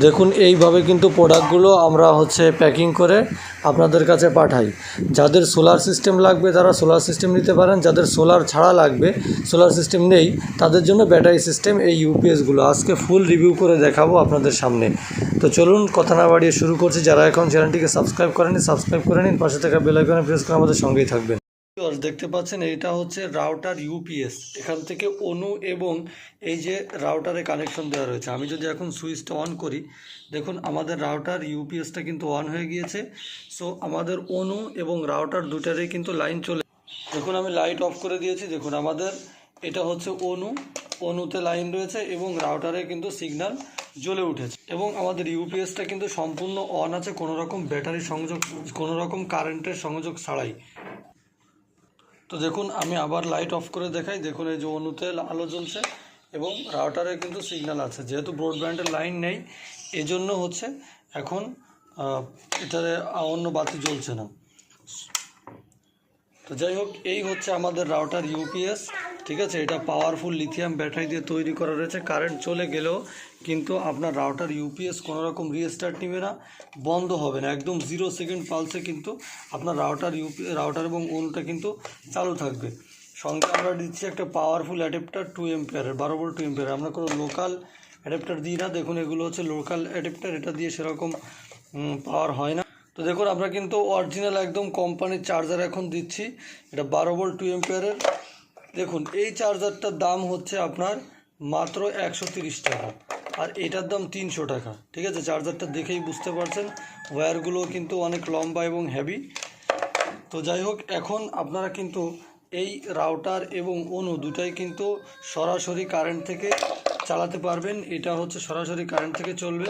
দেখুন এইভাবে কিন্তু প্রোডাক্টগুলো আমরা প্যাকিং করে আপনাদের কাছে পাঠাই। যাদের সোলার সিস্টেম লাগবে তারা সোলার সিস্টেম নিতে পারেন, যাদের সোলার ছাড়া লাগবে, সোলার সিস্টেম নেই, তাদের জন্য ব্যাটারি সিস্টেম এই ইউপিএসগুলো আজকে ফুল রিভিউ করে দেখাবো আপনাদের সামনে। তো চলুন কথা না বাড়িয়ে শুরু করছি। যারা এখন চ্যানেলটিকে সাবস্ক্রাইব করেনি সাবস্ক্রাইব করে নিন, পাশে থাকা বেল আইকনে প্রেস করে আমাদের সঙ্গেই থাকবেন। দেখতে পাচ্ছেন এটা হচ্ছে রাউটার ইউপিএস, এখান থেকে অনু এবং এই যে রাউটারে কানেকশন দেওয়া রয়েছে। আমি যদি এখন সুইচটা অন করি, দেখুন আমাদের রাউটার ইউপিএসটা কিন্তু অন হয়ে গিয়েছে। সো আমাদের অনু এবং রাউটার দুটারেই কিন্তু লাইন চলে। দেখুন আমি লাইট অফ করে দিয়েছি। দেখুন আমাদের এটা হচ্ছে অনুতে লাইন রয়েছে এবং রাউটারে কিন্তু সিগন্যাল জ্বলে উঠেছে এবং আমাদের ইউপিএসটা কিন্তু সম্পূর্ণ অন আছে, কোনো রকম ব্যাটারি সংযোগ, কোনো রকম কারেন্টের সংযোগ ছাড়াই। তো দেখুন আমি আবার লাইট অফ করে দেখাই। দেখুন এই যে অনুতে আলো জ্বলছে এবং রাউটারে কিন্তু সিগন্যাল আছে। যেহেতু ব্রডব্যান্ডের লাইন নেই এজন্য এখন এটাতে অন্য বাতি জ্বলছে না। তো যাই হোক, এই হচ্ছে আমাদের রাউটার ইউপিএস, ঠিক আছে। এটা পাওয়ারফুল লিথিয়াম ব্যাটারি দিয়ে তৈরি করা রয়েছে। কারেন্ট চলে গেলেও কিন্তু আপনার রাউটার ইউপিএস কোনো রকম রিস্টার্ট নেবে না, বন্ধ হবে না, একদম 0 সেকেন্ড পালসে কিন্তু আপনার রাউটার এবং অনুটা কিন্তু চালু থাকবে। সঙ্গে আমরা দিচ্ছি একটা পাওয়ারফুল অ্যাডাপ্টার 2 এম্পিয়ারের, 12 ভোল্ট 2 এম্পিয়ার। আমরা কোনো লোকাল অ্যাডাপ্টার দিই না। দেখুন এগুলো হচ্ছে লোকাল অ্যাডাপ্টার, এটা দিয়ে সেরকম পাওয়ার হয় না। তো দেখুন আমরা কিন্তু অরিজিনাল একদম কোম্পানির চার্জার এখন দিচ্ছি, এটা 12 ভোল্ট 2 এম্পিয়ারের। দেখুন এই চার্জারটার দাম হচ্ছে আপনার মাত্র 130 টাকা আর এটার দাম 300 টাকা, ঠিক আছে। চার্জারটা দেখেই বুঝতে পারছেন, ওয়্যারগুলো কিন্তু অনেক লম্বা এবং হেভি। তো যাই হোক, এখন আপনারা কিন্তু এই রাউটার এবং অনু দুটাই কিন্তু সরাসরি কারেন্ট থেকে চালাতে পারবেন। এটা হচ্ছে সরাসরি কারেন্ট থেকে চলবে।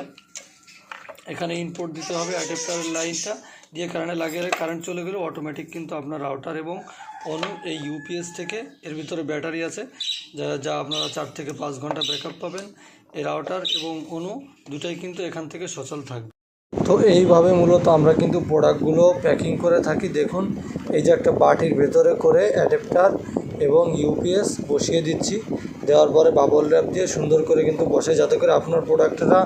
এখানে ইনপুট দিতে হবে, অ্যাডাপ্টারের লাইনটা দিয়ে কারেন্টে লাগিয়ে কারেন্ট চলে গেলে অটোমেটিক কিন্তু আপনার রাউটার এবং অনু এই ইউপিএস থেকে, এর ভিতরে ব্যাটারি আছে যা আপনারা 4 থেকে 5 ঘন্টা ব্যাকআপ পাবেন। এই রাউটার এবং অনু দুটাই কিন্তু এখান থেকে সচল থাকবে। তো এইভাবে মূলত আমরা কিন্তু প্রোডাক্টগুলো প্যাকিং করে থাকি। দেখুন এই যে একটা বাটির ভেতরে করে অ্যাডাপ্টার এবং ইউপিএস বসিয়ে দিচ্ছি, দেওয়ার পরে বাবল র্যাপ দিয়ে সুন্দর করে কিন্তু বসে, যাতে করে আপনার প্রোডাক্টটা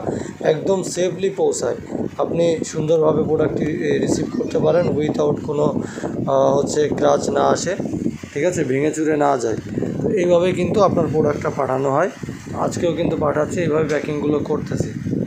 একদম সেফলি পৌঁছায়, আপনি সুন্দরভাবে প্রোডাক্টটি রিসিভ করতে পারেন উইথআউট কোনো ক্রাচ না আসে, ঠিক আছে, ভেঙে চুরে না যায়। তো এইভাবে কিন্তু আপনার প্রোডাক্টটা পাঠানো হয়। আজকেও কিন্তু পাঠাচ্ছি, এইভাবে প্যাকিংগুলো করতেছি।